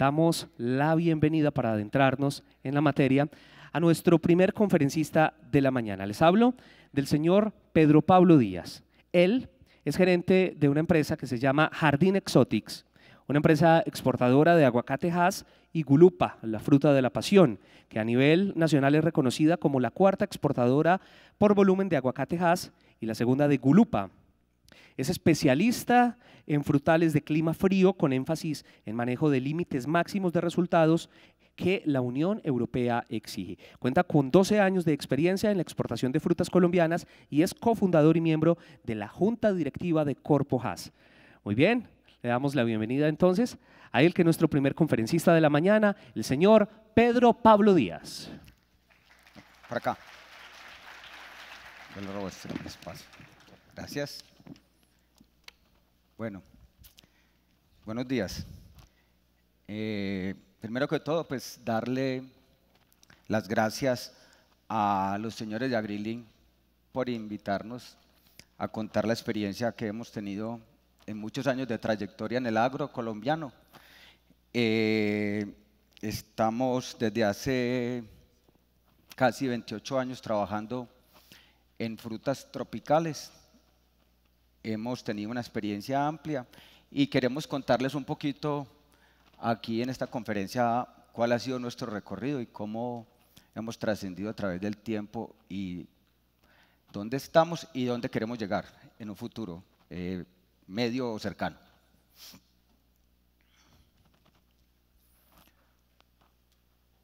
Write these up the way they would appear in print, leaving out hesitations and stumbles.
damos la bienvenida para adentrarnos en la materia a nuestro primer conferencista de la mañana. Les hablo del señor Pedro Pablo Díaz. Él es gerente de una empresa que se llama Jardín Exotics, una empresa exportadora de aguacate Hass y gulupa, la fruta de la pasión, que a nivel nacional es reconocida como la cuarta exportadora por volumen de aguacate Hass y la segunda de gulupa. Es especialista en frutales de clima frío con énfasis en manejo de límites máximos de resultados que la Unión Europea exige. Cuenta con 12 años de experiencia en la exportación de frutas colombianas y es cofundador y miembro de la Junta Directiva de Corpo Hass. Muy bien, le damos la bienvenida entonces a él, que es nuestro primer conferencista de la mañana, el señor Pedro Pablo Díaz. Por acá. Yo le robo este espacio. Gracias. Bueno, buenos días. Primero que todo, pues darle las gracias a los señores de AgriLink por invitarnos a contar la experiencia que hemos tenido en muchos años de trayectoria en el agro colombiano. Estamos desde hace casi 28 años trabajando en frutas tropicales. Hemos tenido una experiencia amplia y queremos contarles un poquito aquí en esta conferencia cuál ha sido nuestro recorrido y cómo hemos trascendido a través del tiempo y dónde estamos y dónde queremos llegar en un futuro medio o cercano.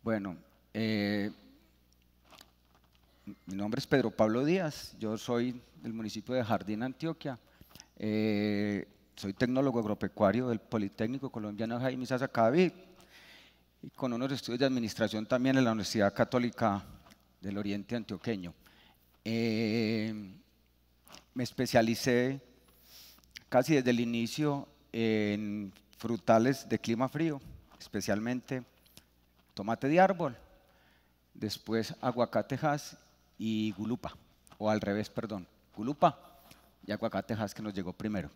Bueno, mi nombre es Pedro Pablo Díaz, yo soy del municipio de Jardín, Antioquia. Soy tecnólogo agropecuario del Politécnico Colombiano Jaime Sasa Cadavid y con unos estudios de administración también en la Universidad Católica del Oriente Antioqueño. Me especialicé casi desde el inicio en frutales de clima frío, especialmente tomate de árbol, después aguacate Hass y gulupa, o al revés, perdón, gulupa y aguacate Hass, que nos llegó primero.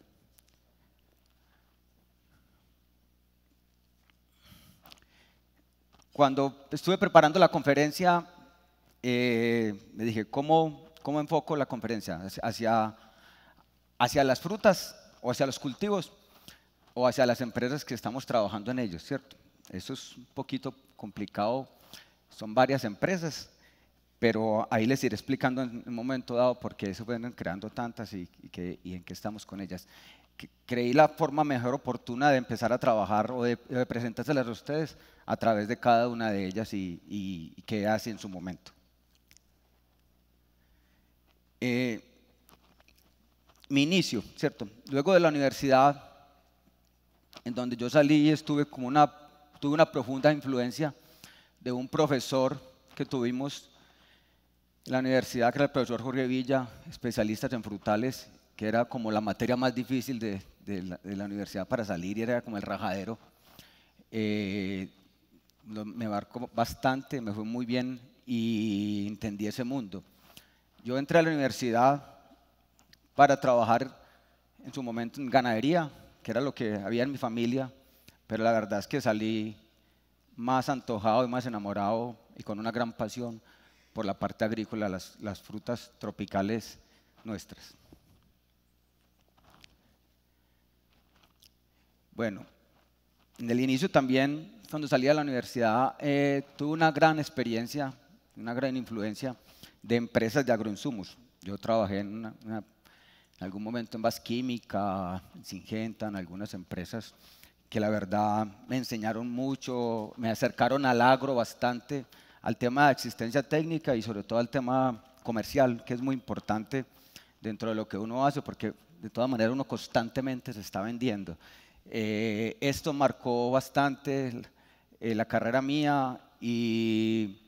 Cuando estuve preparando la conferencia, me dije, ¿cómo enfoco la conferencia? ¿Hacia las frutas o hacia los cultivos o hacia las empresas que estamos trabajando en ellos, cierto? Eso es un poquito complicado, son varias empresas, pero ahí les iré explicando en un momento dado por qué se fueron creando tantas y en qué estamos con ellas. Creí la forma mejor oportuna de empezar a trabajar o de presentárselas a ustedes a través de cada una de ellas y qué hace en su momento. Mi inicio, ¿cierto? Luego de la universidad, en donde yo salí, tuve una profunda influencia de un profesor que tuvimos en la universidad, que era el profesor Jorge Villa, especialista en frutales, que era como la materia más difícil de la universidad para salir y era como el rajadero. Me marcó bastante, me fue muy bien y entendí ese mundo. Yo entré a la universidad para trabajar en su momento en ganadería, que era lo que había en mi familia, pero la verdad es que salí más antojado y más enamorado y con una gran pasión por la parte agrícola, las frutas tropicales nuestras. Bueno, en el inicio también, cuando salí de la universidad, tuve una gran experiencia, una gran influencia de empresas de agroinsumos. Yo trabajé en algún momento en Basquímica, en Syngenta, en algunas empresas que la verdad me enseñaron mucho, me acercaron al agro bastante, al tema de existencia técnica y sobre todo al tema comercial, que es muy importante dentro de lo que uno hace, porque de todas maneras uno constantemente se está vendiendo. Esto marcó bastante la carrera mía y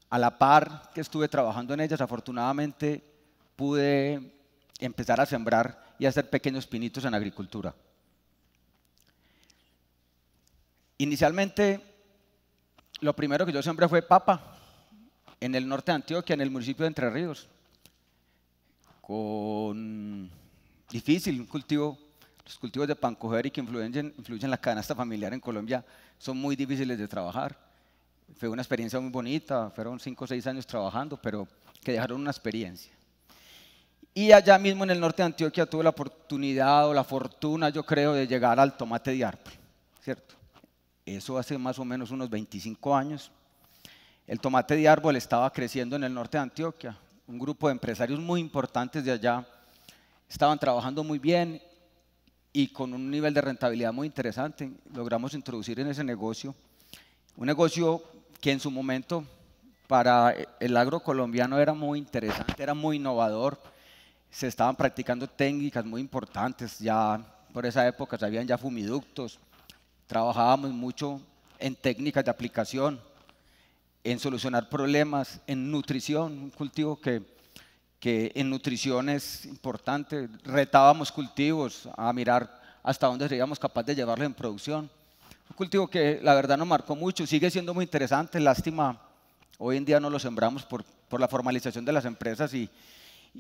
a la par que estuve trabajando en ellas, afortunadamente pude empezar a sembrar y hacer pequeños pinitos en agricultura. Inicialmente, lo primero que yo sembré fue papa en el norte de Antioquia, en el municipio de Entre Ríos. Difícil, un cultivo Los cultivos de pancoger y que influyen en la canasta familiar en Colombia son muy difíciles de trabajar. Fue una experiencia muy bonita, fueron 5 o 6 años trabajando, pero que dejaron una experiencia. Y allá mismo en el norte de Antioquia tuve la oportunidad o la fortuna, yo creo, de llegar al tomate de árbol, ¿cierto? Eso hace más o menos unos 25 años. El tomate de árbol estaba creciendo en el norte de Antioquia. Un grupo de empresarios muy importantes de allá estaban trabajando muy bien y con un nivel de rentabilidad muy interesante. Logramos introducir en ese negocio, un negocio que en su momento para el agro colombiano era muy interesante, era muy innovador. Se estaban practicando técnicas muy importantes, ya por esa época se habían ya fumiductos, trabajábamos mucho en técnicas de aplicación, en solucionar problemas, en nutrición, un cultivo que en nutrición es importante. Retábamos cultivos a mirar hasta dónde seríamos capaces de llevarlo en producción. Un cultivo que la verdad nos marcó mucho, sigue siendo muy interesante, lástima, hoy en día no lo sembramos por la formalización de las empresas y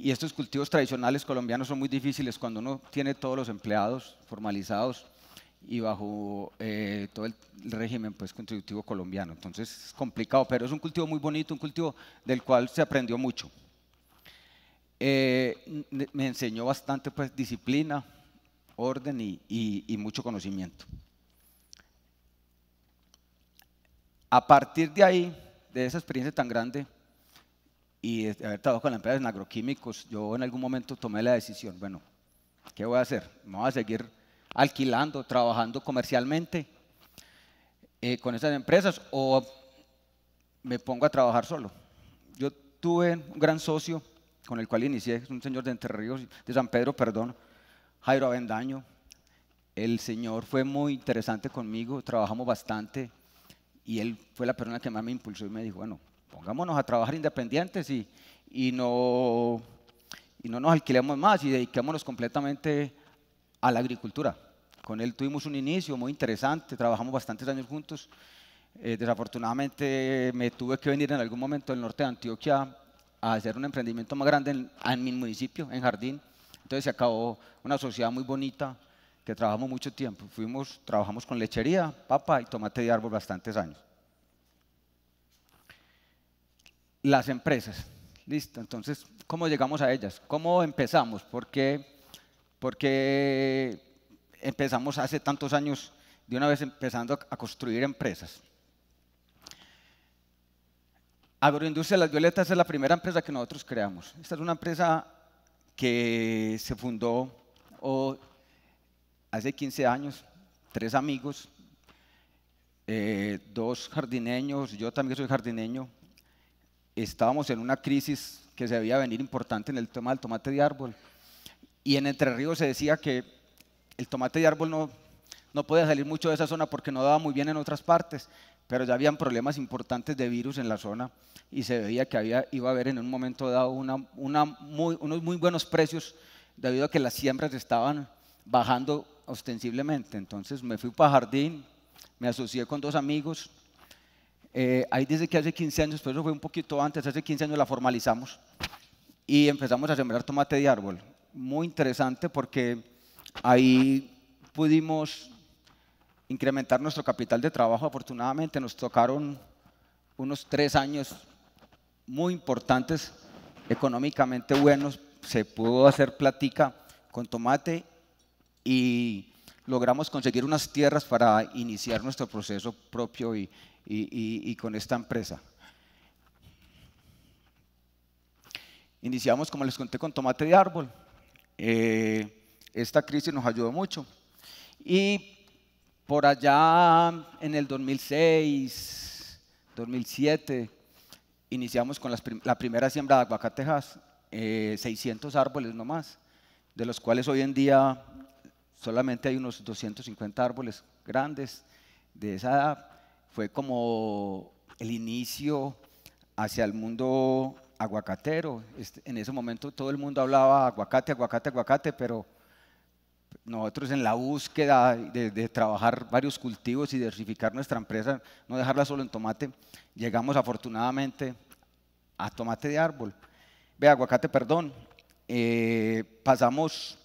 estos cultivos tradicionales colombianos son muy difíciles cuando uno tiene todos los empleados formalizados y bajo todo el régimen pues, contributivo colombiano. Entonces es complicado, pero es un cultivo muy bonito, un cultivo del cual se aprendió mucho. Me enseñó bastante pues, disciplina, orden y mucho conocimiento. A partir de ahí, de esa experiencia tan grande y de haber trabajado con la empresa en agroquímicos, yo en algún momento tomé la decisión, bueno, ¿qué voy a hacer? ¿Me voy a seguir alquilando, trabajando comercialmente con esas empresas o me pongo a trabajar solo? Yo tuve un gran socio con el cual inicié, es un señor de Entre Ríos, de San Pedro, perdón, Jairo Avendaño. El señor fue muy interesante conmigo, trabajamos bastante y él fue la persona que más me impulsó y me dijo, bueno, pongámonos a trabajar independientes y no nos alquilemos más y dediquémonos completamente a la agricultura. Con él tuvimos un inicio muy interesante, trabajamos bastantes años juntos. Desafortunadamente me tuve que venir en algún momento del norte de Antioquia a hacer un emprendimiento más grande en mi municipio, en Jardín. Entonces se acabó una sociedad muy bonita que trabajamos mucho tiempo. Trabajamos con lechería, papa y tomate de árbol bastantes años. Las empresas, listo. Entonces, ¿cómo llegamos a ellas? ¿Cómo empezamos? ¿Por qué empezamos hace tantos años de una vez empezando a construir empresas? Agroindustria Las Violetas es la primera empresa que nosotros creamos. Esta es una empresa que se fundó hace 15 años, 3 amigos, 2 jardineños, yo también soy jardineño. Estábamos en una crisis que se veía venir importante en el tema del tomate de árbol. Y en Entre Ríos se decía que el tomate de árbol no podía salir mucho de esa zona porque no daba muy bien en otras partes, pero ya habían problemas importantes de virus en la zona y se veía que iba a haber en un momento dado unos muy buenos precios debido a que las siembras estaban bajando ostensiblemente. Entonces me fui para Jardín, me asocié con 2 amigos. Ahí dice que hace 15 años, pero eso fue un poquito antes, hace 15 años la formalizamos y empezamos a sembrar tomate de árbol. Muy interesante porque ahí pudimos incrementar nuestro capital de trabajo. Afortunadamente nos tocaron unos 3 años muy importantes, económicamente buenos. Se pudo hacer plática con tomate y logramos conseguir unas tierras para iniciar nuestro proceso propio y con esta empresa. Iniciamos, como les conté, con tomate de árbol. Esta crisis nos ayudó mucho. Y por allá en el 2006, 2007, iniciamos con la primera siembra de aguacatejas, 600 árboles nomás, de los cuales hoy en día solamente hay unos 250 árboles grandes de esa edad. Fue como el inicio hacia el mundo aguacatero. En ese momento todo el mundo hablaba aguacate, aguacate, aguacate, pero nosotros en la búsqueda de trabajar varios cultivos y diversificar nuestra empresa, no dejarla solo en tomate, llegamos afortunadamente a tomate de árbol. Aguacate, perdón. Pasamos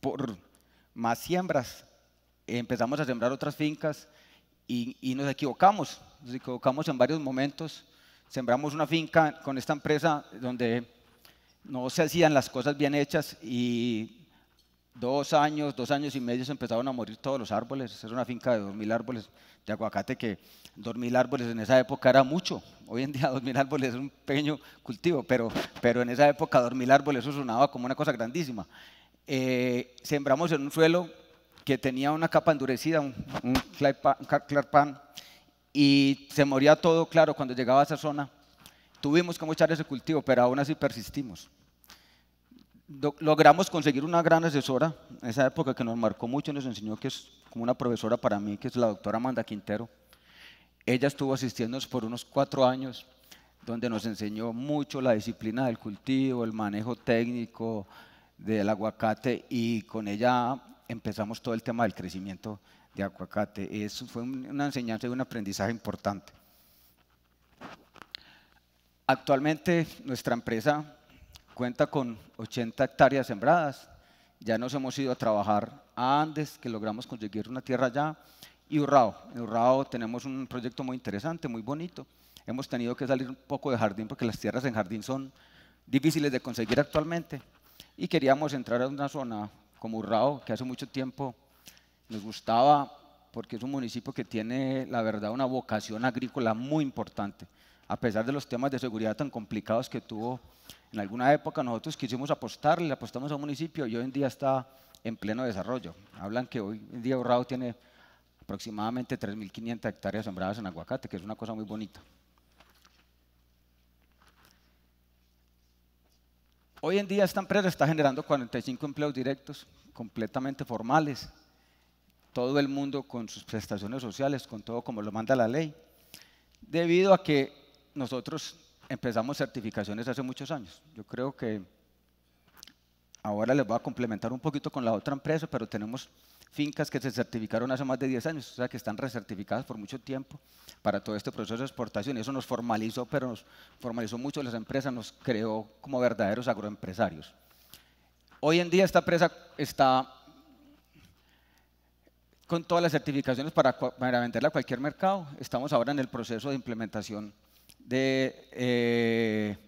por más siembras. Empezamos a sembrar otras fincas y nos equivocamos en varios momentos. Sembramos una finca con esta empresa donde no se hacían las cosas bien hechas y 2 años y medio se empezaron a morir todos los árboles. Es una finca de 2.000 árboles de aguacate, que 2.000 árboles en esa época era mucho. Hoy en día 2.000 árboles es un pequeño cultivo, pero en esa época 2.000 árboles eso sonaba como una cosa grandísima. Sembramos en un suelo que tenía una capa endurecida, un clarpan, y se moría todo, claro, cuando llegaba a esa zona. Tuvimos que echar ese cultivo, pero aún así persistimos. Logramos conseguir una gran asesora en esa época que nos marcó mucho, nos enseñó, que es como una profesora para mí, que es la doctora Amanda Quintero. Ella estuvo asistiéndonos por unos 4 años, donde nos enseñó mucho la disciplina del cultivo, el manejo técnico del aguacate, y con ella empezamos todo el tema del crecimiento de aguacate. Eso fue una enseñanza y un aprendizaje importante. Actualmente nuestra empresa cuenta con 80 hectáreas sembradas. Ya nos hemos ido a trabajar a Andes, que logramos conseguir una tierra allá, y Urrao. En Urrao tenemos un proyecto muy interesante, muy bonito. Hemos tenido que salir un poco de jardín porque las tierras en jardín son difíciles de conseguir actualmente, y queríamos entrar a una zona como Urrao, que hace mucho tiempo nos gustaba, porque es un municipio que tiene, la verdad, una vocación agrícola muy importante. A pesar de los temas de seguridad tan complicados que tuvo en alguna época, nosotros quisimos apostarle, le apostamos a un municipio y hoy en día está en pleno desarrollo. Hablan que hoy en día Urrao tiene aproximadamente 3.500 hectáreas sembradas en aguacate, que es una cosa muy bonita. Hoy en día esta empresa está generando 45 empleos directos, completamente formales, todo el mundo con sus prestaciones sociales, con todo como lo manda la ley, debido a que nosotros empezamos certificaciones hace muchos años. Yo creo que ahora les voy a complementar un poquito con la otra empresa, pero tenemos fincas que se certificaron hace más de 10 años, o sea que están recertificadas por mucho tiempo para todo este proceso de exportación, y eso nos formalizó, pero nos formalizó mucho las empresas, nos creó como verdaderos agroempresarios. Hoy en día esta empresa está con todas las certificaciones para venderla a cualquier mercado. Estamos ahora en el proceso de implementación de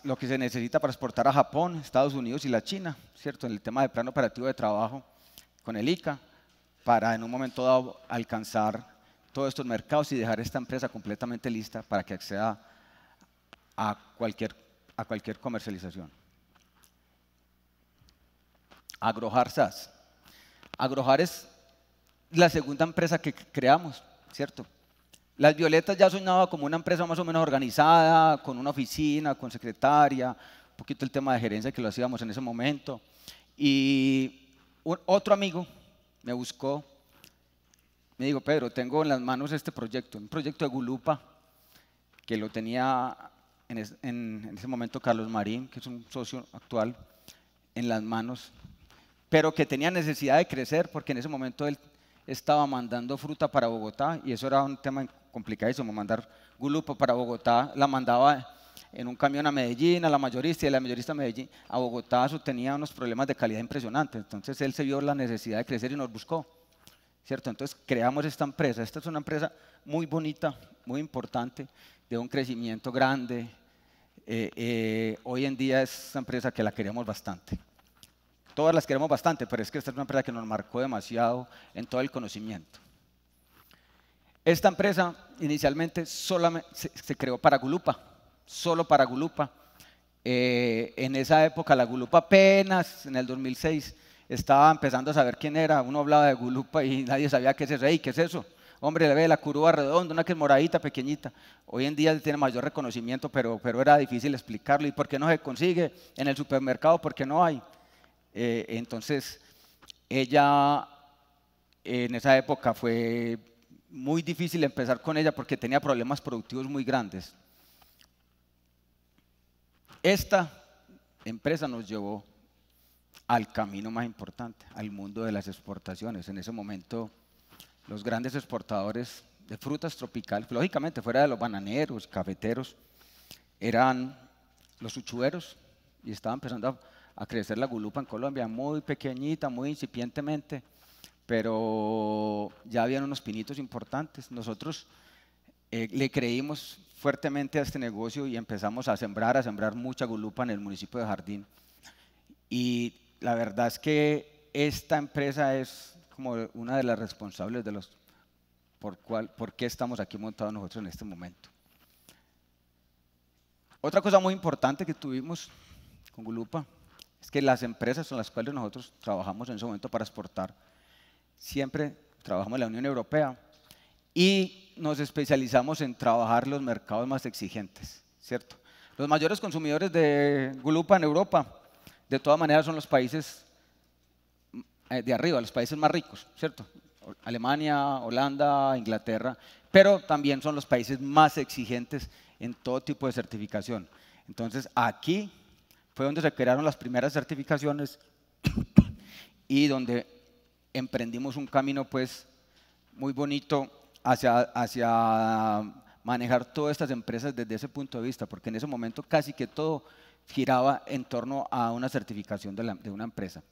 lo que se necesita para exportar a Japón, Estados Unidos y la China, ¿cierto? En el tema de plan operativo de trabajo con el ICA, para en un momento dado alcanzar todos estos mercados y dejar esta empresa completamente lista para que acceda a cualquier comercialización. Agrojar SAS. Agrojar es la segunda empresa que creamos, ¿cierto? Las Violetas ya sonaba como una empresa más o menos organizada, con una oficina, con secretaria, un poquito el tema de gerencia que lo hacíamos en ese momento. Y otro amigo me buscó, me dijo: Pedro, tengo en las manos este proyecto, un proyecto de Gulupa, que lo tenía en ese momento Carlos Marín, que es un socio actual, en las manos, pero que tenía necesidad de crecer porque en ese momento él estaba mandando fruta para Bogotá, y eso era un tema complicadísimo, mandar Gulupa para Bogotá. La mandaba en un camión a Medellín, a la mayorista, y de la mayorista a Medellín, a Bogotá. Eso tenía unos problemas de calidad impresionantes. Entonces él se vio la necesidad de crecer y nos buscó, ¿cierto? Entonces creamos esta empresa. Esta es una empresa muy bonita, muy importante, de un crecimiento grande. Hoy en día es una empresa que la queremos bastante. Todas las queremos bastante, pero es que esta es una empresa que nos marcó demasiado en todo el conocimiento. Esta empresa inicialmente solamente se creó para Gulupa, solo para Gulupa. En esa época la Gulupa apenas, en el 2006, estaba empezando a saber quién era. Uno hablaba de Gulupa y nadie sabía qué es eso. ¿Qué es eso? Hombre, le ve la curva redonda, una que es moradita, pequeñita. Hoy en día tiene mayor reconocimiento, pero era difícil explicarlo. ¿Y por qué no se consigue en el supermercado? ¿Por qué no hay? Entonces, ella en esa época fue muy difícil empezar con ella porque tenía problemas productivos muy grandes. Esta empresa nos llevó al camino más importante, al mundo de las exportaciones. En ese momento, los grandes exportadores de frutas tropicales, lógicamente fuera de los bananeros, cafeteros, eran los uchueros, y estaban empezando a crecer la Gulupa en Colombia, muy pequeñita, muy incipientemente, pero ya habían unos pinitos importantes. Nosotros le creímos fuertemente a este negocio y empezamos a sembrar mucha Gulupa en el municipio de Jardín. Y la verdad es que esta empresa es como una de las responsables de los por qué estamos aquí montados nosotros en este momento. Otra cosa muy importante que tuvimos con Gulupa es que las empresas con las cuales nosotros trabajamos en ese momento para exportar, siempre trabajamos en la Unión Europea y nos especializamos en trabajar los mercados más exigentes, ¿cierto? Los mayores consumidores de Gulupa en Europa, de todas maneras, son los países de arriba, los países más ricos, ¿cierto? Alemania, Holanda, Inglaterra, pero también son los países más exigentes en todo tipo de certificación. Entonces, aquí fue donde se crearon las primeras certificaciones y donde emprendimos un camino pues muy bonito hacia manejar todas estas empresas desde ese punto de vista, porque en ese momento casi que todo giraba en torno a una certificación de una empresa.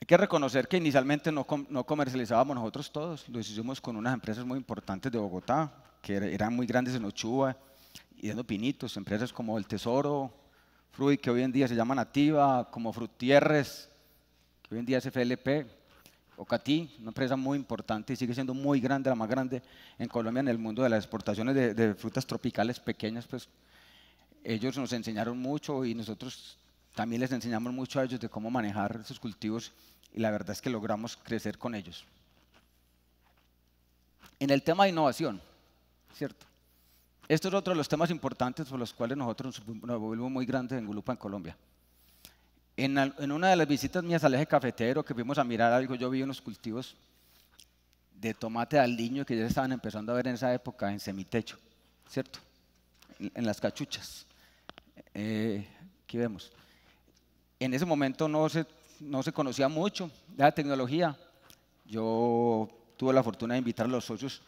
Hay que reconocer que inicialmente no comercializábamos nosotros todos, lo hicimos con unas empresas muy importantes de Bogotá, que eran muy grandes en Ochuba y dando pinitos, empresas como El Tesoro, Fruit, que hoy en día se llama Nativa, como Frutierres, que hoy en día es FLP, Ocatí, una empresa muy importante y sigue siendo muy grande, la más grande en Colombia en el mundo de las exportaciones de frutas tropicales pequeñas, pues ellos nos enseñaron mucho y nosotros también les enseñamos mucho a ellos de cómo manejar esos cultivos y la verdad es que logramos crecer con ellos. En el tema de innovación, ¿cierto? Esto es otro de los temas importantes por los cuales nosotros nos volvimos muy grandes en Gulupa en Colombia. En una de las visitas mías al eje cafetero, que fuimos a mirar algo, yo vi unos cultivos de tomate al niño que ya se estaban empezando a ver en esa época en semitecho, ¿cierto? En las cachuchas. Aquí vemos. En ese momento no se conocía mucho de la tecnología. Yo tuve la fortuna de invitar a los socios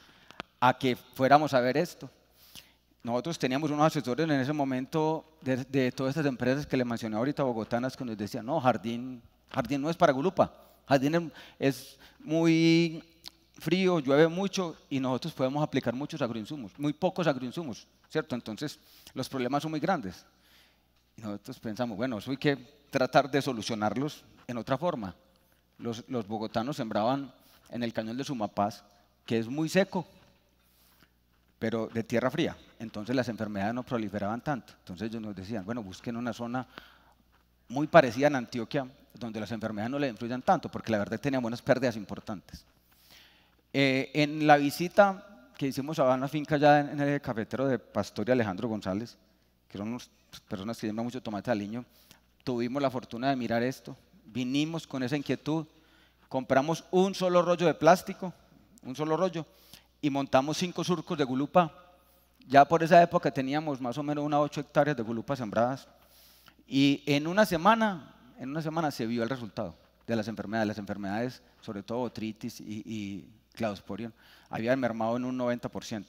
a que fuéramos a ver esto. Nosotros teníamos unos asesores en ese momento de todas estas empresas que le mencioné ahorita, bogotanas, que nos decían, no, Jardín no es para Gulupa, Jardín es muy frío, llueve mucho y nosotros podemos aplicar muchos agroinsumos, muy pocos agroinsumos, ¿cierto? Entonces los problemas son muy grandes. Y nosotros pensamos, bueno, eso hay que tratar de solucionarlos en otra forma. Los bogotanos sembraban en el cañón de Sumapaz, que es muy seco, pero de tierra fría, entonces las enfermedades no proliferaban tanto. Entonces ellos nos decían, bueno, busquen una zona muy parecida en Antioquia, donde las enfermedades no le influyan tanto, porque la verdad teníamos unas pérdidas importantes. En la visita que hicimos a una finca ya en el cafetero de Pastor y Alejandro González, que son unas personas que siembran mucho tomate aliño, tuvimos la fortuna de mirar esto, vinimos con esa inquietud, compramos un solo rollo de plástico, un solo rollo, y montamos 5 surcos de Gulupa. Ya por esa época teníamos más o menos unas 8 hectáreas de Gulupa sembradas, y en una semana se vio el resultado de las enfermedades, sobre todo botritis y cladosporium, habían mermado en un 90%.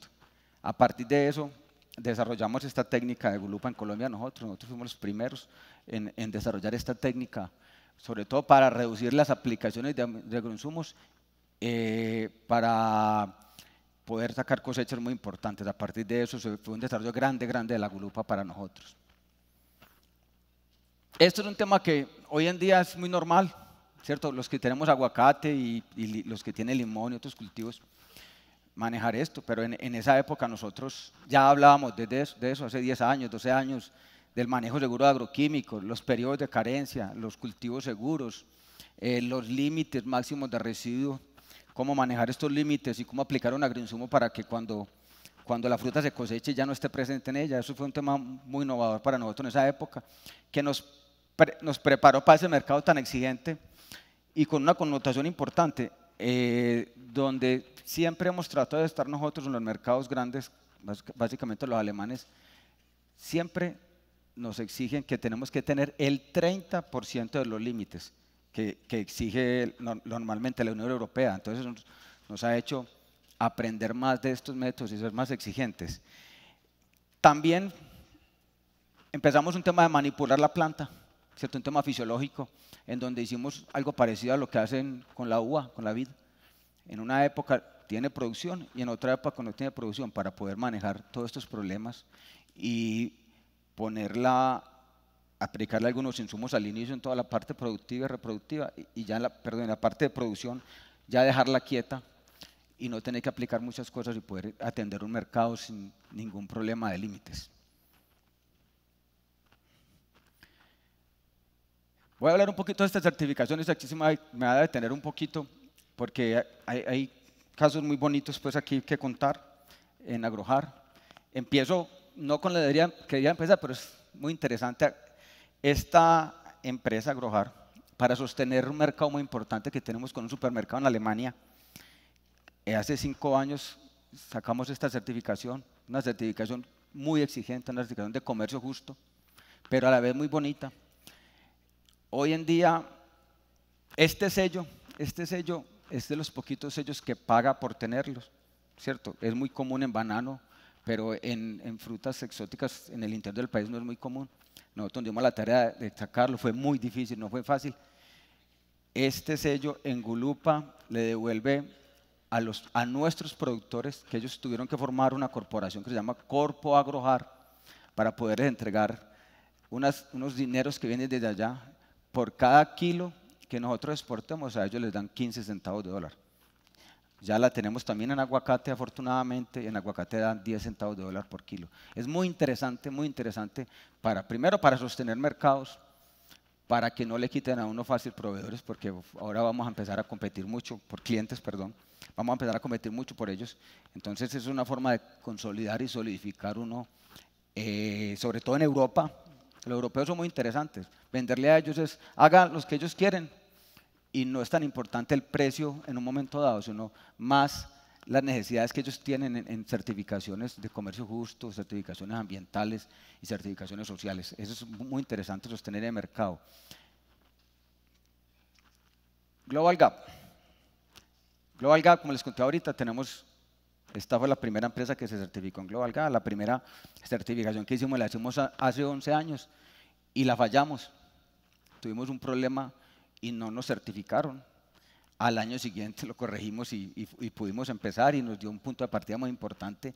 A partir de eso, desarrollamos esta técnica de Gulupa en Colombia nosotros fuimos los primeros en desarrollar esta técnica, sobre todo para reducir las aplicaciones de agroinsumos, para poder sacar cosechas muy importantes. A partir de eso fue un desarrollo grande de la Gulupa para nosotros. Esto es un tema que hoy en día es muy normal, ¿cierto? Los que tenemos aguacate y los que tienen limón y otros cultivos, manejar esto, pero en esa época nosotros ya hablábamos de eso hace 10 años, 12 años, del manejo seguro de agroquímicos, los periodos de carencia, los cultivos seguros, los límites máximos de residuo, cómo manejar estos límites y cómo aplicar un agroinsumo para que cuando la fruta se coseche ya no esté presente en ella. Eso fue un tema muy innovador para nosotros en esa época, que nos preparó para ese mercado tan exigente y con una connotación importante, donde siempre hemos tratado de estar nosotros en los mercados grandes, básicamente los alemanes, siempre nos exigen que tenemos que tener el 30% de los límites que exige normalmente la Unión Europea. Entonces nos ha hecho aprender más de estos métodos y ser más exigentes. También empezamos un tema de manipular la planta, ¿cierto? Un tema fisiológico, en donde hicimos algo parecido a lo que hacen con la uva, con la vid. En una época tiene producción y en otra época no tiene producción, para poder manejar todos estos problemas y aplicarle algunos insumos al inicio en toda la parte productiva y reproductiva, y ya en la parte de producción ya dejarla quieta y no tener que aplicar muchas cosas y poder atender un mercado sin ningún problema de límites. Voy a hablar un poquito de estas certificaciones. Aquí me va a detener un poquito porque hay casos muy bonitos pues aquí que contar en Agrojar. Empiezo no con la idea que quería empezar, pero es muy interesante. Esta empresa Agrojar, para sostener un mercado muy importante que tenemos con un supermercado en Alemania, hace 5 años sacamos esta certificación, una certificación muy exigente, una certificación de comercio justo, pero a la vez muy bonita. Hoy en día, este sello es de los poquitos sellos que paga por tenerlos, ¿cierto? Es muy común en banano, pero en frutas exóticas en el interior del país no es muy común. Nosotros dimos la tarea de sacarlo, fue muy difícil, no fue fácil. Este sello en Gulupa le devuelve a nuestros productores, que ellos tuvieron que formar una corporación que se llama Corpo Agrojar, para poder entregar unos dineros que vienen desde allá. Por cada kilo que nosotros exportemos, a ellos les dan 15 centavos de dólar. Ya la tenemos también en aguacate, afortunadamente, y en aguacate dan 10 centavos de dólar por kilo. Es muy interesante, primero para sostener mercados, para que no le quiten a uno fácil proveedores, porque ahora vamos a empezar a competir mucho, por clientes, perdón, vamos a empezar a competir mucho por ellos. Entonces es una forma de consolidar y solidificar uno, sobre todo en Europa. Los europeos son muy interesantes. Venderle a ellos es, hagan los que ellos quieren, y no es tan importante el precio en un momento dado, sino más las necesidades que ellos tienen en certificaciones de comercio justo, certificaciones ambientales y certificaciones sociales. Eso es muy interesante sostener el mercado. Global Gap. Global Gap, como les conté ahorita, esta fue la primera empresa que se certificó en Global Gap. La primera certificación que hicimos la hicimos hace 11 años y la fallamos. Tuvimos un problema y no nos certificaron. Al año siguiente lo corregimos y pudimos empezar, y nos dio un punto de partida muy importante.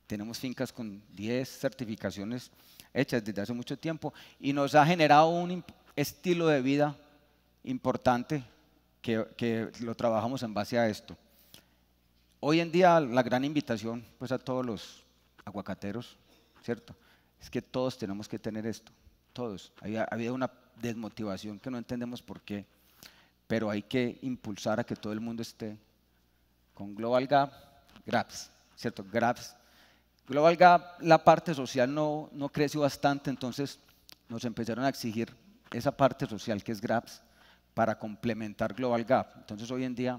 Tenemos fincas con 10 certificaciones hechas desde hace mucho tiempo y nos ha generado un estilo de vida importante que lo trabajamos en base a esto. Hoy en día la gran invitación pues a todos los aguacateros, ¿cierto? Es que todos tenemos que tener esto, todos. Había una desmotivación que no entendemos por qué, pero hay que impulsar a que todo el mundo esté con Global Gap, GRAPS, ¿cierto? GRAPS. Global Gap, la parte social no creció bastante, entonces nos empezaron a exigir esa parte social que es GRAPS para complementar Global Gap. Entonces hoy en día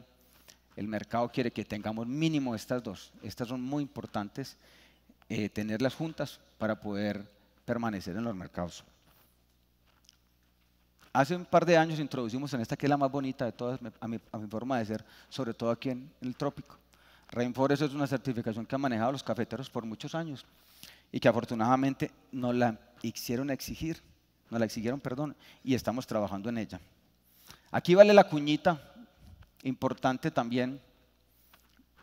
el mercado quiere que tengamos mínimo estas dos. Estas son muy importantes, tenerlas juntas para poder permanecer en los mercados. Hace un par de años introducimos en esta, que es la más bonita de todas, a mi forma de ser, sobre todo aquí en el trópico. Rainforest es una certificación que han manejado los cafeteros por muchos años y que afortunadamente nos la exigieron, y estamos trabajando en ella. Aquí vale la cuñita, importante también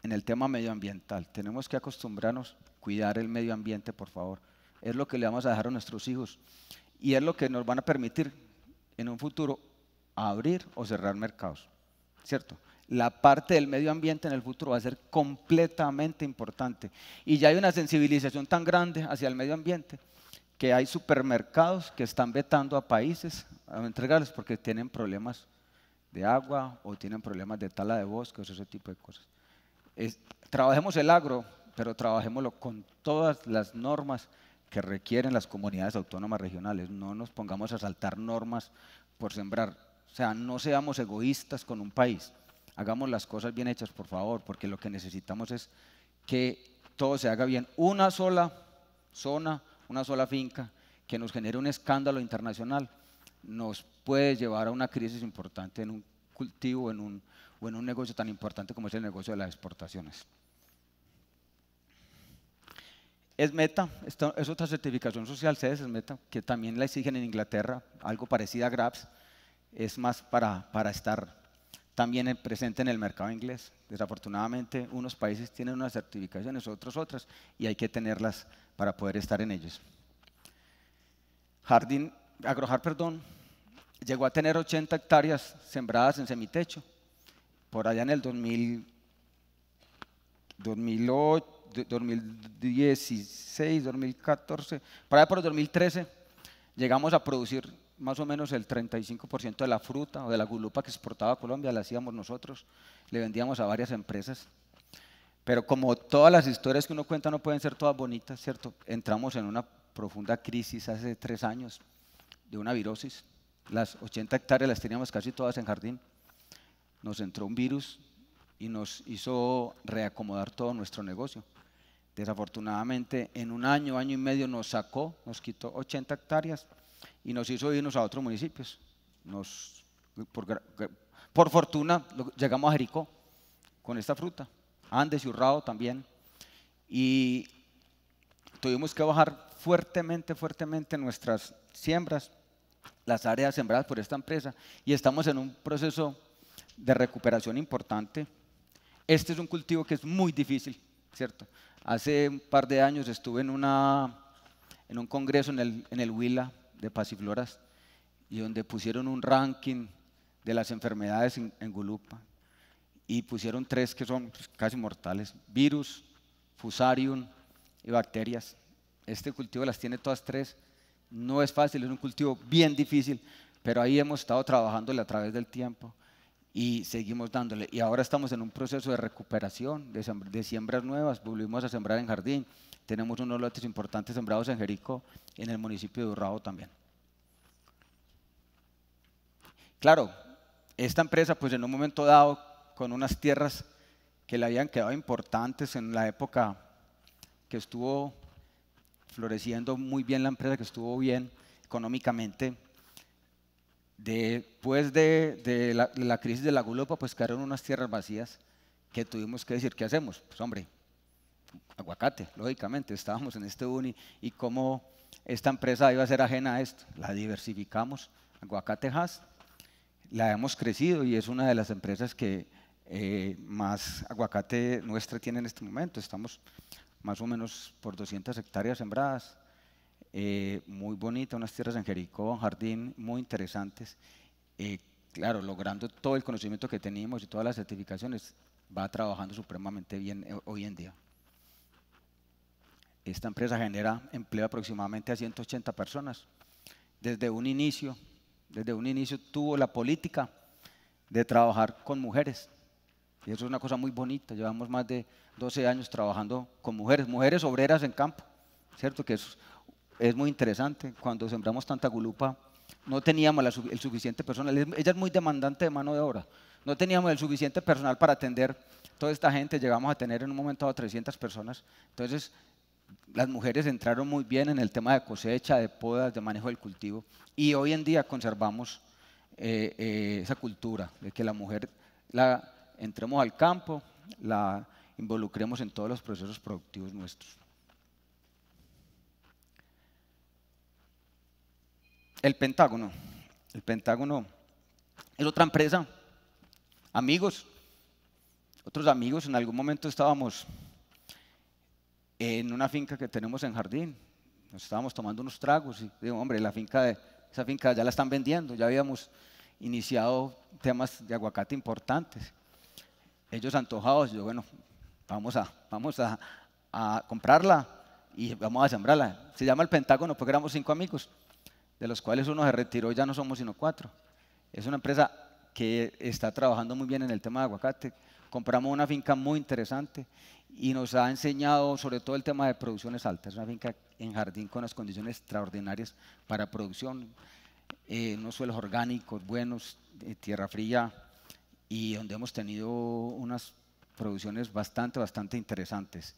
en el tema medioambiental. Tenemos que acostumbrarnos a cuidar el medio ambiente, por favor. Es lo que le vamos a dejar a nuestros hijos y es lo que nos van a permitir en un futuro abrir o cerrar mercados, ¿cierto? La parte del medio ambiente en el futuro va a ser completamente importante, y ya hay una sensibilización tan grande hacia el medio ambiente que hay supermercados que están vetando a países a entregarles porque tienen problemas de agua o tienen problemas de tala de bosques, ese tipo de cosas. Trabajemos el agro, pero trabajémoslo con todas las normas que requieren las comunidades autónomas regionales. No nos pongamos a saltar normas por sembrar. O sea, no seamos egoístas con un país. Hagamos las cosas bien hechas, por favor, porque lo que necesitamos es que todo se haga bien. Una sola zona, una sola finca que nos genere un escándalo internacional nos puede llevar a una crisis importante en un cultivo o en un negocio tan importante como es el negocio de las exportaciones. ESMETA, esta es otra certificación social, CES, ESMETA, que también la exigen en Inglaterra, algo parecido a GRAPS, es más para estar también presente en el mercado inglés. Desafortunadamente, unos países tienen unas certificaciones, otros otras, y hay que tenerlas para poder estar en ellos. Agrojar, llegó a tener 80 hectáreas sembradas en semitecho, por allá en el 2016, 2014, para allá por el 2013, llegamos a producir más o menos el 35% de la fruta o de la gulupa que exportaba a Colombia, la hacíamos nosotros, le vendíamos a varias empresas. Pero como todas las historias que uno cuenta no pueden ser todas bonitas, ¿cierto? Entramos en una profunda crisis hace 3 años de una virosis. Las 80 hectáreas las teníamos casi todas en jardín. Nos entró un virus y nos hizo reacomodar todo nuestro negocio. Desafortunadamente, en un año, año y medio nos sacó, nos quitó 80 hectáreas y nos hizo irnos a otros municipios. Por fortuna, llegamos a Jericó con esta fruta, Andes y Urrao también, y tuvimos que bajar fuertemente nuestras siembras, las áreas sembradas por esta empresa, y estamos en un proceso de recuperación importante. Este es un cultivo que es muy difícil, ¿cierto? Hace un par de años estuve en un congreso en el Huila de Pasifloras, y donde pusieron un ranking de las enfermedades en gulupa, y pusieron 3 que son casi mortales: virus, fusarium y bacterias. Este cultivo las tiene todas 3. No es fácil, es un cultivo bien difícil, pero ahí hemos estado trabajándole a través del tiempo y seguimos dándole. Y ahora estamos en un proceso de recuperación, de siembras nuevas. Volvimos a sembrar en jardín. Tenemos unos lotes importantes sembrados en Jericó, en el municipio de Urrao también. Claro, esta empresa, pues en un momento dado, con unas tierras que le habían quedado importantes en la época que estuvo floreciendo muy bien la empresa, que estuvo bien económicamente, después de la crisis de la gulupa, pues quedaron unas tierras vacías que tuvimos que decir, ¿qué hacemos? Pues hombre, aguacate, lógicamente, estábamos en este uni, y cómo esta empresa iba a ser ajena a esto. La diversificamos, Aguacate Hass, la hemos crecido y es una de las empresas que más aguacate nuestra tiene en este momento. Estamos más o menos por 200 hectáreas sembradas, muy bonita, unas tierras en Jericó, un jardín muy interesantes. Claro, logrando todo el conocimiento que teníamos y todas las certificaciones, va trabajando supremamente bien hoy en día. Esta empresa genera empleo aproximadamente a 180 personas. Desde un inicio tuvo la política de trabajar con mujeres. Y eso es una cosa muy bonita. Llevamos más de 12 años trabajando con mujeres obreras en campo, ¿cierto? Que es muy interesante. Cuando sembramos tanta gulupa, no teníamos el suficiente personal. Ella es muy demandante de mano de obra. No teníamos el suficiente personal para atender toda esta gente. Llegamos a tener en un momento dado 300 personas. Entonces, las mujeres entraron muy bien en el tema de cosecha, de podas, de manejo del cultivo. Y hoy en día conservamos esa cultura de que la mujer entremos al campo, la involucremos en todos los procesos productivos nuestros. El Pentágono es otra empresa. Otros amigos, en algún momento estábamos en una finca que tenemos en jardín, nos estábamos tomando unos tragos y digo, hombre, esa finca ya la están vendiendo, ya habíamos iniciado temas de aguacate importantes. Ellos antojados, yo, bueno, vamos a comprarla y vamos a sembrarla. Se llama El Pentágono porque éramos 5 amigos, de los cuales uno se retiró, ya no somos sino 4. Es una empresa que está trabajando muy bien en el tema de aguacate. Compramos una finca muy interesante y nos ha enseñado sobre todo el tema de producciones altas. Es una finca en jardín con unas condiciones extraordinarias para producción, unos suelos orgánicos buenos, tierra fría, y donde hemos tenido unas producciones bastante interesantes.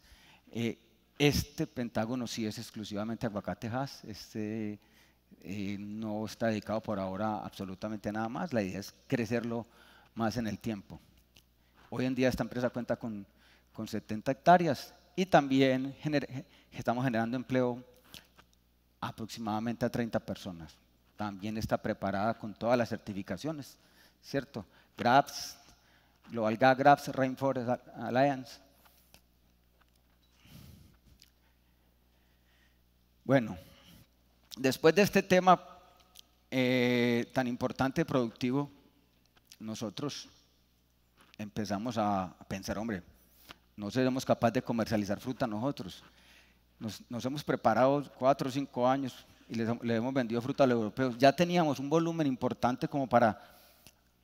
Este Pentágono sí es exclusivamente aguacate Hass. No está dedicado por ahora a absolutamente nada más. La idea es crecerlo más en el tiempo. Hoy en día esta empresa cuenta con 70 hectáreas y también estamos generando empleo aproximadamente a 30 personas. También está preparada con todas las certificaciones, ¿cierto? GRAPS, Global GRAPS, Rainforest Alliance. Bueno, después de este tema tan importante, productivo, nosotros empezamos a pensar, hombre, no seremos capaces de comercializar fruta nosotros. Nos hemos preparado 4 o 5 años y le hemos vendido fruta a los europeos. Ya teníamos un volumen importante como para,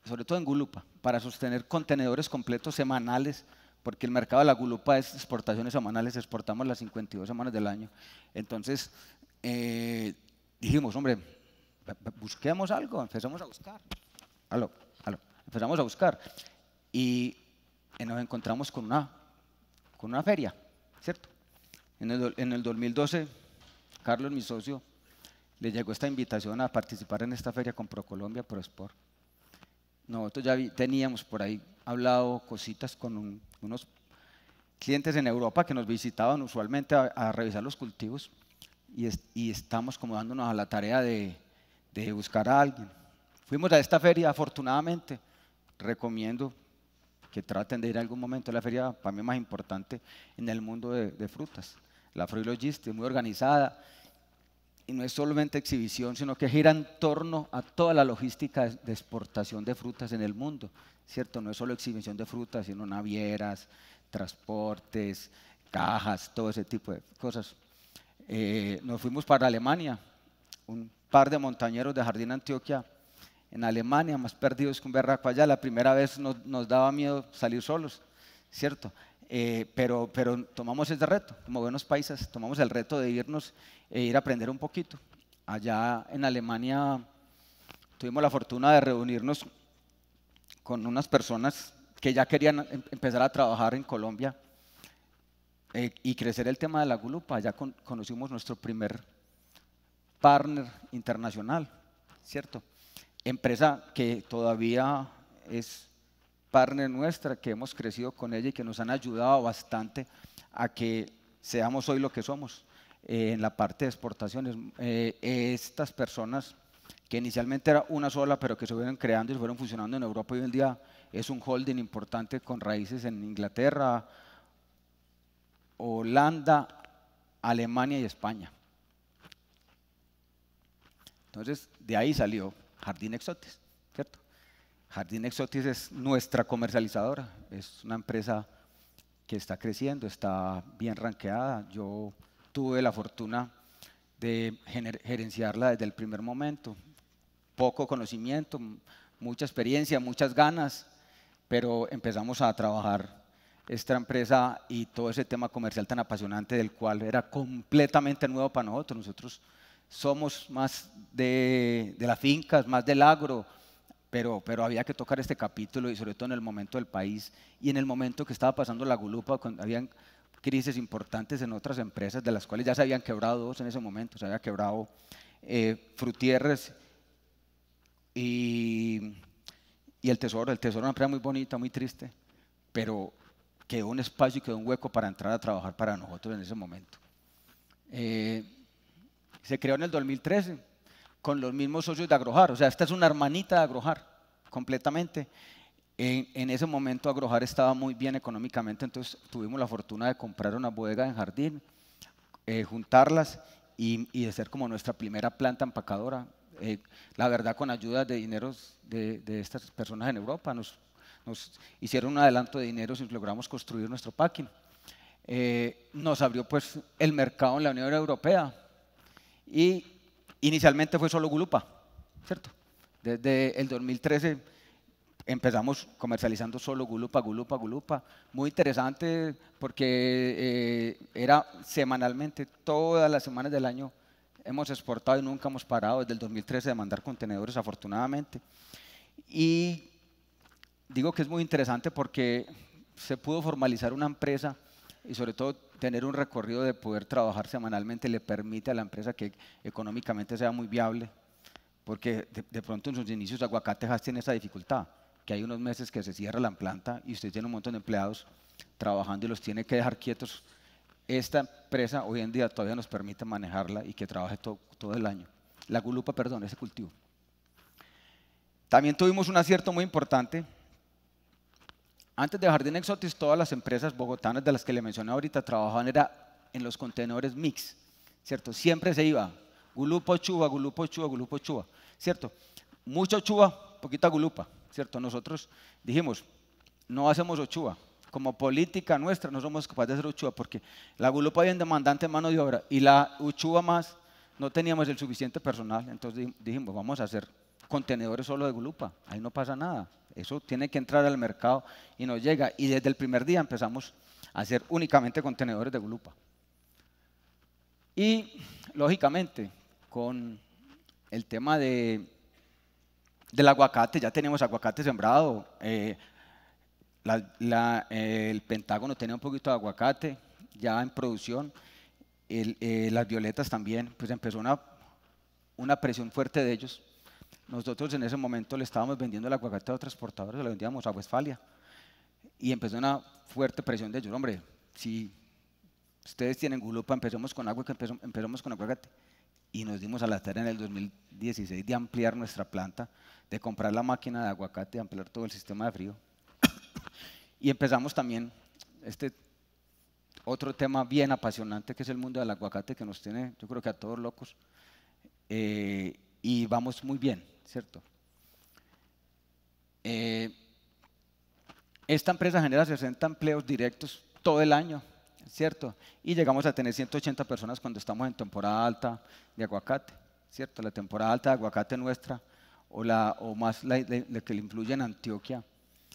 sobre todo en Gulupa, para sostener contenedores completos semanales, porque el mercado de la Gulupa es exportaciones semanales, exportamos las 52 semanas del año. Entonces dijimos, hombre, busquemos algo, empezamos a buscar. Empezamos a buscar y nos encontramos con una feria, ¿cierto? En el 2012, Carlos, mi socio, le llegó esta invitación a participar en esta feria con ProColombia, ProExport. Nosotros ya teníamos por ahí hablado cositas con unos clientes en Europa que nos visitaban usualmente a revisar los cultivos y estamos como dándonos a la tarea de buscar a alguien. Fuimos a esta feria, afortunadamente, recomiendo que traten de ir a algún momento a la feria, para mí más importante en el mundo de frutas. La Fruit Logistics, muy organizada, y no es solamente exhibición, sino que gira en torno a toda la logística de exportación de frutas en el mundo, ¿cierto? No es solo exhibición de frutas, sino navieras, transportes, cajas, todo ese tipo de cosas. Nos fuimos para Alemania, un par de montañeros de Jardín Antioquia en Alemania, más perdidos que un berraco allá. La primera vez nos daba miedo salir solos, ¿cierto? Pero tomamos ese reto, como buenos paisas, tomamos el reto de irnos e ir a aprender un poquito. Allá en Alemania tuvimos la fortuna de reunirnos con unas personas que ya querían empezar a trabajar en Colombia y crecer el tema de la Gulupa. Allá conocimos nuestro primer partner internacional, ¿cierto? Empresa que todavía es partner nuestra, que hemos crecido con ella y que nos han ayudado bastante a que seamos hoy lo que somos en la parte de exportaciones. Estas personas, que inicialmente era una sola, pero que se fueron creando y se fueron funcionando en Europa, hoy en día es un holding importante con raíces en Inglaterra, Holanda, Alemania y España. Entonces, de ahí salió Jardín Exotis, ¿cierto? Jardín Exotis es nuestra comercializadora, es una empresa que está creciendo, está bien rankeada. Yo tuve la fortuna de gerenciarla desde el primer momento. Poco conocimiento, mucha experiencia, muchas ganas, pero empezamos a trabajar esta empresa y todo ese tema comercial tan apasionante, del cual era completamente nuevo para nosotros. Nosotros somos más de las fincas, más del agro, pero había que tocar este capítulo, y sobre todo en el momento del país y en el momento que estaba pasando la Gulupa, cuando habían crisis importantes en otras empresas, de las cuales ya se habían quebrado 2 en ese momento. Se había quebrado Frutierres y el Tesoro. El Tesoro era una empresa muy bonita, muy triste, pero quedó un espacio y quedó un hueco para entrar a trabajar para nosotros en ese momento. Se creó en el 2013 con los mismos socios de Agrojar, o sea, esta es una hermanita de Agrojar, completamente. En ese momento Agrojar estaba muy bien económicamente, entonces tuvimos la fortuna de comprar una bodega en Jardín, juntarlas y de ser como nuestra primera planta empacadora. La verdad, con ayuda de dineros de estas personas en Europa, nos hicieron un adelanto de dinero y logramos construir nuestro packing. Nos abrió pues el mercado en la Unión Europea y inicialmente fue solo Gulupa, ¿cierto? Desde el 2013 empezamos comercializando solo Gulupa. Muy interesante porque era semanalmente, todas las semanas del año hemos exportado y nunca hemos parado desde el 2013 de mandar contenedores, afortunadamente. Y digo que es muy interesante porque se pudo formalizar una empresa y sobre todo tener un recorrido de poder trabajar semanalmente le permite a la empresa que económicamente sea muy viable, porque de pronto en sus inicios Aguacatejas tiene esa dificultad, que hay unos meses que se cierra la planta y usted tiene un montón de empleados trabajando y los tiene que dejar quietos esta empresa hoy en día todavía nos permite manejarla y que trabaje todo el año. La gulupa, perdón, ese cultivo. También tuvimos un acierto muy importante. Antes de Jardín Exotis, todas las empresas bogotanas de las que le mencioné ahorita trabajaban era en los contenedores mix, ¿cierto? Siempre se iba gulupa, ochuva, gulupa, ochuva, gulupa, ochuva, ¿cierto? Mucha ochuva, poquita gulupa, ¿cierto? Nosotros dijimos, no hacemos ochuva. Como política nuestra no somos capaces de hacer ochuva porque la gulupa bien demandante en mano de obra y la ochuva más no teníamos el suficiente personal. Entonces dijimos, vamos a hacer contenedores solo de gulupa, ahí no pasa nada. Eso tiene que entrar al mercado y nos llega. Y desde el primer día empezamos a hacer únicamente contenedores de gulupa. Y lógicamente, con el tema del aguacate, ya tenemos aguacate sembrado. El Pentágono tenía un poquito de aguacate ya en producción. Las violetas también, pues empezó una presión fuerte de ellos. Nosotros en ese momento le estábamos vendiendo el aguacate a otros exportadores, le vendíamos a Westfalia. Y empezó una fuerte presión de ellos. Hombre, si ustedes tienen gulupa, empecemos con agua, empezamos con aguacate. Y nos dimos a la tarea en el 2016 de ampliar nuestra planta, de comprar la máquina de aguacate, de ampliar todo el sistema de frío. Y empezamos también este otro tema bien apasionante que es el mundo del aguacate, que nos tiene, yo creo que a todos locos. Y vamos muy bien, ¿cierto? Esta empresa genera 60 empleos directos todo el año, ¿cierto? Y llegamos a tener 180 personas cuando estamos en temporada alta de aguacate, ¿cierto? La temporada alta de aguacate nuestra, o más la que le influye en Antioquia,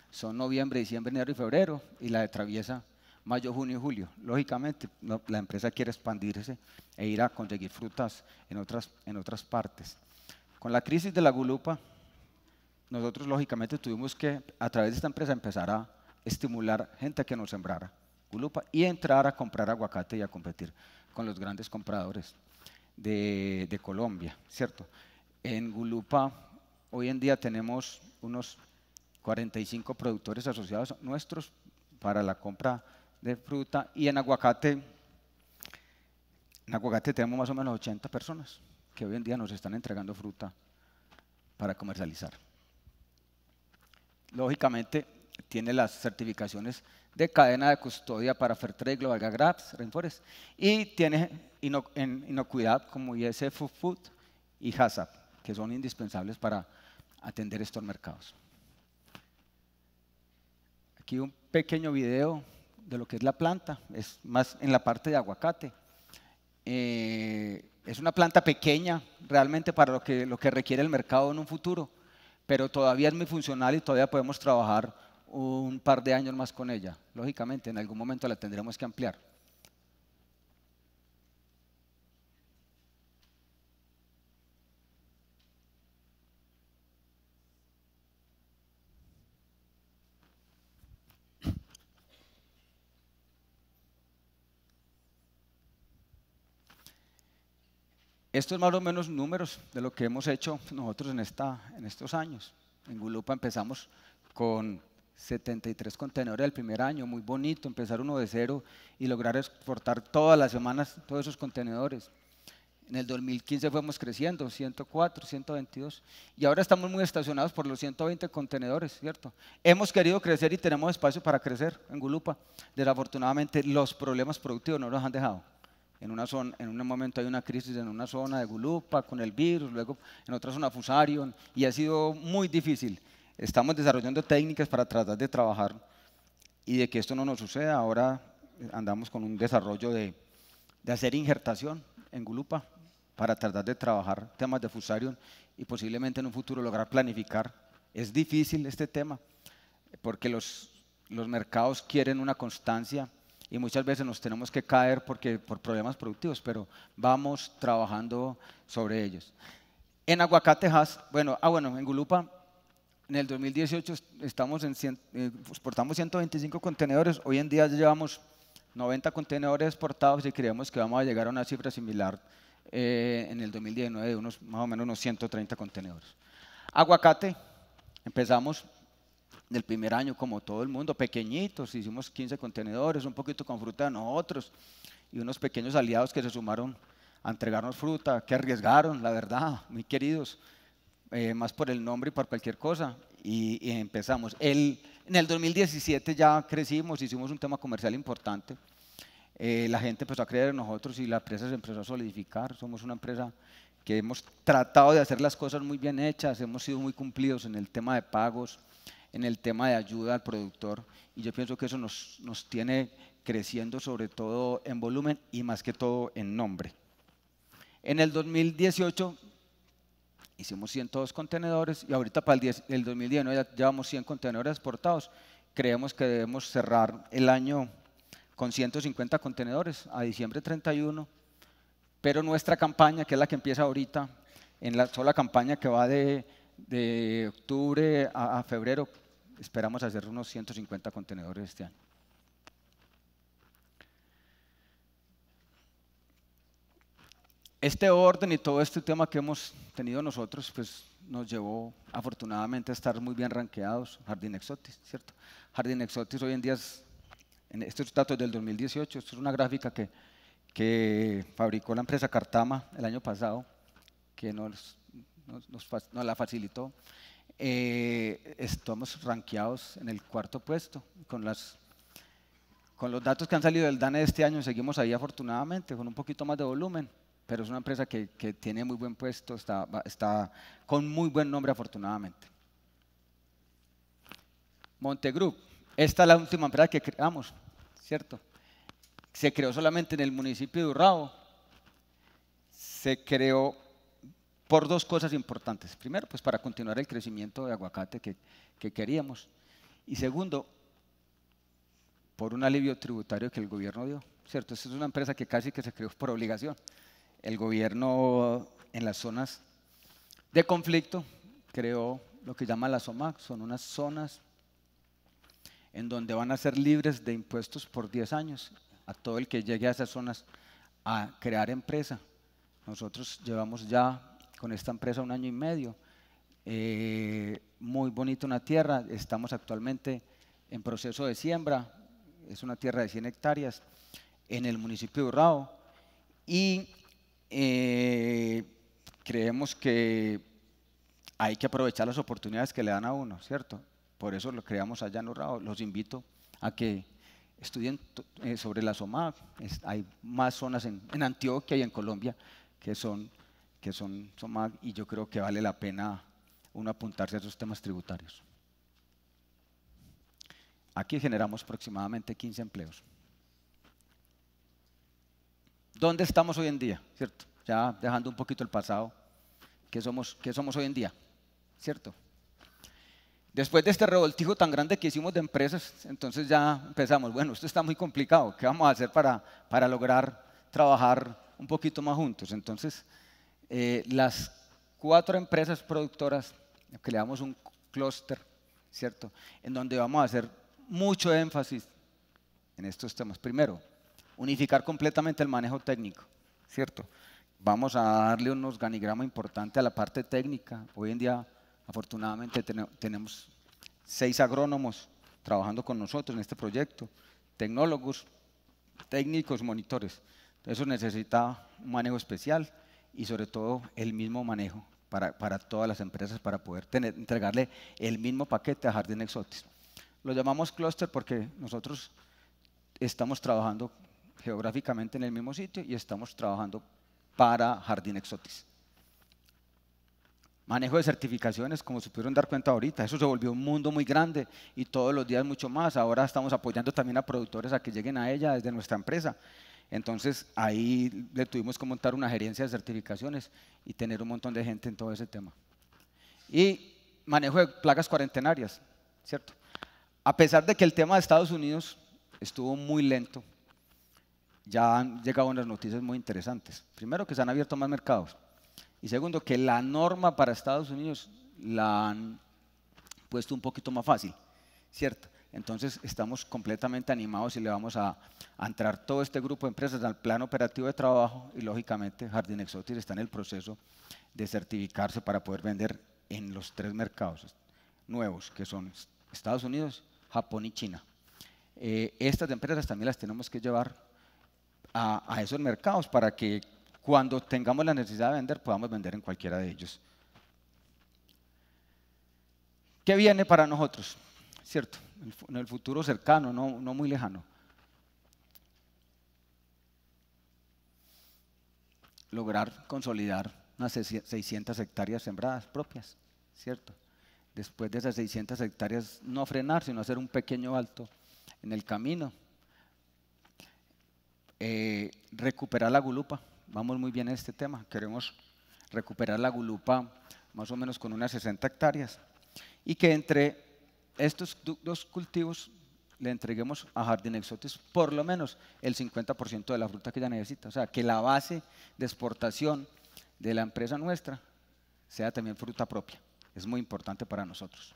son noviembre, diciembre, enero y febrero, y la de Traviesa, mayo, junio y julio. Lógicamente, la empresa quiere expandirse e ir a conseguir frutas en otras partes. Con la crisis de la gulupa, nosotros lógicamente tuvimos que, a través de esta empresa, empezar a estimular gente a que nos sembrara gulupa y entrar a comprar aguacate y a competir con los grandes compradores de Colombia, ¿cierto? En gulupa, hoy en día tenemos unos 45 productores asociados nuestros para la compra de fruta, y en aguacate tenemos más o menos 80 personas que hoy en día nos están entregando fruta para comercializar. Lógicamente tiene las certificaciones de cadena de custodia para Fairtrade, Global Gaps, Rainforest, y tiene inocuidad como ISF Food y HACCP, que son indispensables para atender estos mercados. Aquí un pequeño video de lo que es la planta, es más en la parte de aguacate. Es una planta pequeña realmente para lo que requiere el mercado en un futuro, pero todavía es muy funcional y todavía podemos trabajar un par de años más con ella. Lógicamente, en algún momento la tendremos que ampliar. Estos más o menos números de lo que hemos hecho nosotros en estos años. En gulupa empezamos con 73 contenedores el primer año, muy bonito, empezar uno de cero y lograr exportar todas las semanas todos esos contenedores. En el 2015 fuimos creciendo, 104, 122, y ahora estamos muy estacionados por los 120 contenedores, ¿cierto? Hemos querido crecer y tenemos espacio para crecer en gulupa. Desafortunadamente los problemas productivos no nos han dejado. En un momento hay una crisis en una zona de gulupa con el virus, luego en otra zona Fusarium, y ha sido muy difícil. Estamos desarrollando técnicas para tratar de trabajar y de que esto no nos suceda. Ahora andamos con un desarrollo de hacer injertación en gulupa para tratar de trabajar temas de Fusarium y posiblemente en un futuro lograr planificar. Es difícil este tema porque los mercados quieren una constancia y muchas veces nos tenemos que caer por problemas productivos, pero vamos trabajando sobre ellos. En aguacate en gulupa, en el 2018 exportamos 125 contenedores, hoy en día ya llevamos 90 contenedores exportados y creemos que vamos a llegar a una cifra similar en el 2019 de más o menos unos 130 contenedores. Aguacate, empezamos del primer año como todo el mundo, pequeñitos, hicimos 15 contenedores, un poquito con fruta de nosotros, y unos pequeños aliados que se sumaron a entregarnos fruta, que arriesgaron, la verdad, muy queridos, más por el nombre y por cualquier cosa, y empezamos. En el 2017 ya crecimos, hicimos un tema comercial importante, la gente empezó a creer en nosotros y la empresa se empezó a solidificar. Somos una empresa que hemos tratado de hacer las cosas muy bien hechas, hemos sido muy cumplidos en el tema de pagos, en el tema de ayuda al productor, y yo pienso que eso nos tiene creciendo sobre todo en volumen y más que todo en nombre. En el 2018 hicimos 102 contenedores y ahorita para el 2019 ya llevamos 100 contenedores exportados. Creemos que debemos cerrar el año con 150 contenedores a diciembre 31, pero nuestra campaña, que es la que empieza ahorita, en la sola campaña que va de octubre a febrero, esperamos hacer unos 150 contenedores este año. Este orden y todo este tema que hemos tenido nosotros, pues nos llevó afortunadamente a estar muy bien rankeados. Jardín Exotis, ¿cierto? Jardín Exotis hoy en día en estos datos del 2018, esto es una gráfica que fabricó la empresa Cartama el año pasado, que nos la facilitó. Estamos rankeados en el 4.º puesto. Con los datos que han salido del DANE de este año, seguimos ahí afortunadamente, con un poquito más de volumen, pero es una empresa que tiene muy buen puesto, está con muy buen nombre afortunadamente. Montegroup, esta es la última empresa que creamos, ¿cierto? Se creó solamente en el municipio de Urrao. Se creó por dos cosas importantes. Primero, pues para continuar el crecimiento de aguacate que queríamos. Y segundo, por un alivio tributario que el gobierno dio, ¿cierto? Esta es una empresa que casi que se creó por obligación. El gobierno en las zonas de conflicto creó lo que llama la SOMAC, son unas zonas en donde van a ser libres de impuestos por 10 años a todo el que llegue a esas zonas a crear empresa. Nosotros llevamos ya con esta empresa 1 año y medio, muy bonita una tierra, estamos actualmente en proceso de siembra, es una tierra de 100 hectáreas en el municipio de Urrao y creemos que hay que aprovechar las oportunidades que le dan a uno, ¿cierto? Por eso lo creamos allá en Urrao. Los invito a que estudien sobre la SOMAC. Hay más zonas en Antioquia y en Colombia que son SOMAC y yo creo que vale la pena uno apuntarse a esos temas tributarios. Aquí generamos aproximadamente 15 empleos. ¿Dónde estamos hoy en día? ¿Cierto? Ya dejando un poquito el pasado, ¿qué somos hoy en día? ¿Cierto? Después de este revoltijo tan grande que hicimos de empresas, entonces ya empezamos, bueno, esto está muy complicado, ¿qué vamos a hacer para lograr trabajar un poquito más juntos? Entonces, las 4 empresas productoras, que le damos un clúster, ¿cierto? En donde vamos a hacer mucho énfasis en estos temas. Primero, unificar completamente el manejo técnico, ¿cierto? Vamos a darle un organigrama importante a la parte técnica. Hoy en día, afortunadamente, tenemos 6 agrónomos trabajando con nosotros en este proyecto, tecnólogos, técnicos, monitores. Eso necesita un manejo especial y sobre todo el mismo manejo para todas las empresas para poder entregarle el mismo paquete a Jardín Exotis. Lo llamamos clúster porque nosotros estamos trabajando geográficamente en el mismo sitio y estamos trabajando para Jardín Exotis. Manejo de certificaciones, como se pudieron dar cuenta ahorita, eso se volvió un mundo muy grande y todos los días mucho más. Ahora estamos apoyando también a productores a que lleguen a ella desde nuestra empresa. Entonces ahí le tuvimos que montar una gerencia de certificaciones y tener un montón de gente en todo ese tema. Y manejo de plagas cuarentenarias, ¿cierto? A pesar de que el tema de Estados Unidos estuvo muy lento, ya han llegado unas noticias muy interesantes. Primero, que se han abierto más mercados. Y segundo, que la norma para Estados Unidos la han puesto un poquito más fácil, ¿cierto? Entonces estamos completamente animados y le vamos a entrar todo este grupo de empresas al plan operativo de trabajo y lógicamente Jardín Exotis está en el proceso de certificarse para poder vender en los 3 mercados nuevos, que son Estados Unidos, Japón y China. Estas empresas también las tenemos que llevar a esos mercados para que cuando tengamos la necesidad de vender, podamos vender en cualquiera de ellos. ¿Qué viene para nosotros? ¿Cierto? En el futuro cercano, no muy lejano. Lograr consolidar unas 600 hectáreas sembradas propias, ¿cierto? Después de esas 600 hectáreas, no frenar, sino hacer un pequeño alto en el camino. Recuperar la Gulupa, vamos muy bien en este tema, queremos recuperar la Gulupa más o menos con unas 60 hectáreas y que entre estos dos cultivos le entreguemos a Jardín Exotis por lo menos el 50% de la fruta que ella necesita, o sea, que la base de exportación de la empresa nuestra sea también fruta propia, es muy importante para nosotros.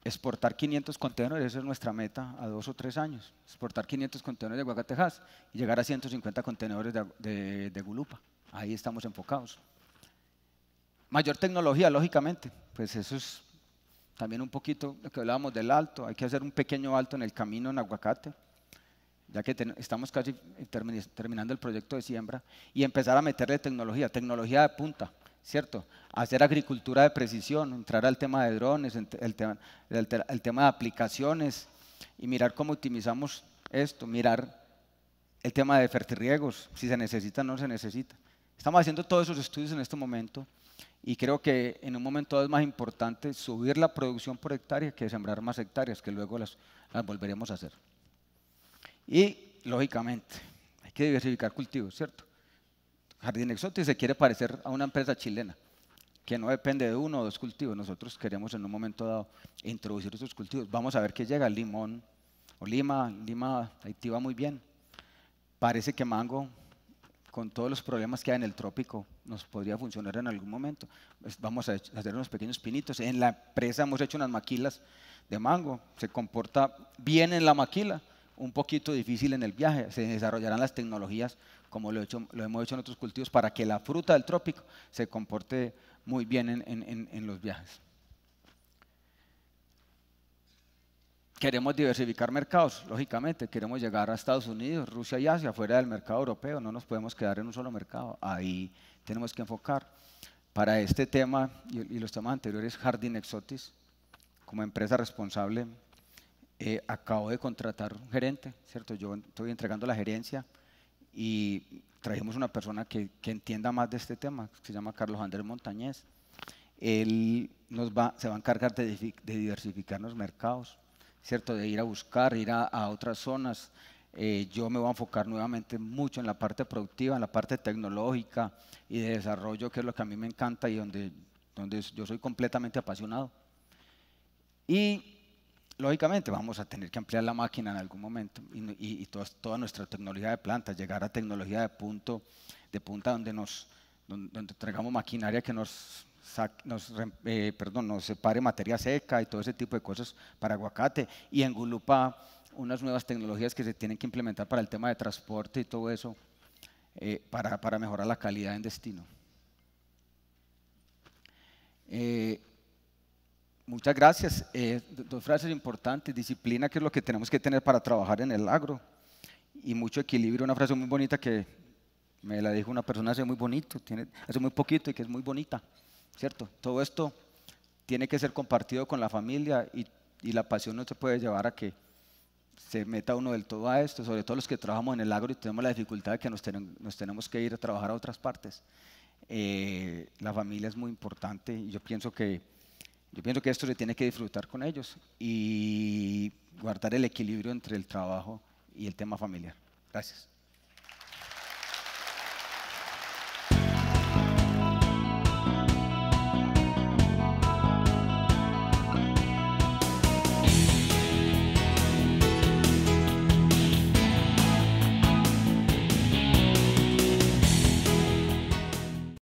Exportar 500 contenedores, esa es nuestra meta a 2 o 3 años, exportar 500 contenedores de aguacatejas y llegar a 150 contenedores de Gulupa, ahí estamos enfocados. Mayor tecnología, lógicamente, pues eso es también un poquito lo que hablábamos del alto, hay que hacer un pequeño alto en el camino en aguacate, ya que estamos casi terminando el proyecto de siembra, y empezar a meterle tecnología de punta, ¿cierto? Hacer agricultura de precisión, entrar al tema de drones, el tema de aplicaciones, y mirar cómo optimizamos esto, mirar el tema de fertirriegos, si se necesita o no se necesita. Estamos haciendo todos esos estudios en este momento, y creo que en un momento es más importante subir la producción por hectárea que sembrar más hectáreas, que luego las volveremos a hacer. Y, lógicamente, hay que diversificar cultivos, ¿cierto? Jardín Exotis se quiere parecer a una empresa chilena, que no depende de 1 o 2 cultivos. Nosotros queremos en un momento dado introducir esos cultivos. Vamos a ver qué llega, limón o Lima, Haití va muy bien. Parece que mango, con todos los problemas que hay en el trópico, nos podría funcionar en algún momento. Pues vamos a hacer unos pequeños pinitos. En la empresa hemos hecho unas maquilas de mango, se comporta bien en la maquila, un poquito difícil en el viaje. Se desarrollarán las tecnologías como lo hemos hecho en otros cultivos para que la fruta del trópico se comporte muy bien en los viajes. Queremos diversificar mercados, lógicamente, queremos llegar a Estados Unidos, Rusia y Asia, fuera del mercado europeo, no nos podemos quedar en un solo mercado, ahí tenemos que enfocar. Para este tema y los temas anteriores, Jardín Exotis, como empresa responsable, acabo de contratar un gerente, ¿cierto? Yo estoy entregando la gerencia y trajimos una persona que entienda más de este tema, que se llama Carlos Andrés Montañez. Él se va a encargar de diversificar los mercados, ¿cierto? De ir a buscar, ir a otras zonas. Yo me voy a enfocar nuevamente mucho en la parte productiva, en la parte tecnológica y de desarrollo, que es lo que a mí me encanta y donde yo soy completamente apasionado. Y lógicamente vamos a tener que ampliar la máquina en algún momento y toda nuestra tecnología de planta, llegar a tecnología de punta donde traigamos maquinaria que nos separe materia seca y todo ese tipo de cosas para aguacate, y en Gulupa unas nuevas tecnologías que se tienen que implementar para el tema de transporte y todo eso, para mejorar la calidad en destino. Muchas gracias. 2 frases importantes: disciplina, que es lo que tenemos que tener para trabajar en el agro, y mucho equilibrio. Una frase muy bonita que me la dijo una persona hace muy poquito y que es muy bonita, ¿cierto? Todo esto tiene que ser compartido con la familia y la pasión no se puede llevar a que se meta uno del todo a esto, sobre todo los que trabajamos en el agro y tenemos la dificultad de que nos tenemos que ir a trabajar a otras partes. La familia es muy importante y yo pienso que esto se tiene que disfrutar con ellos y guardar el equilibrio entre el trabajo y el tema familiar. Gracias.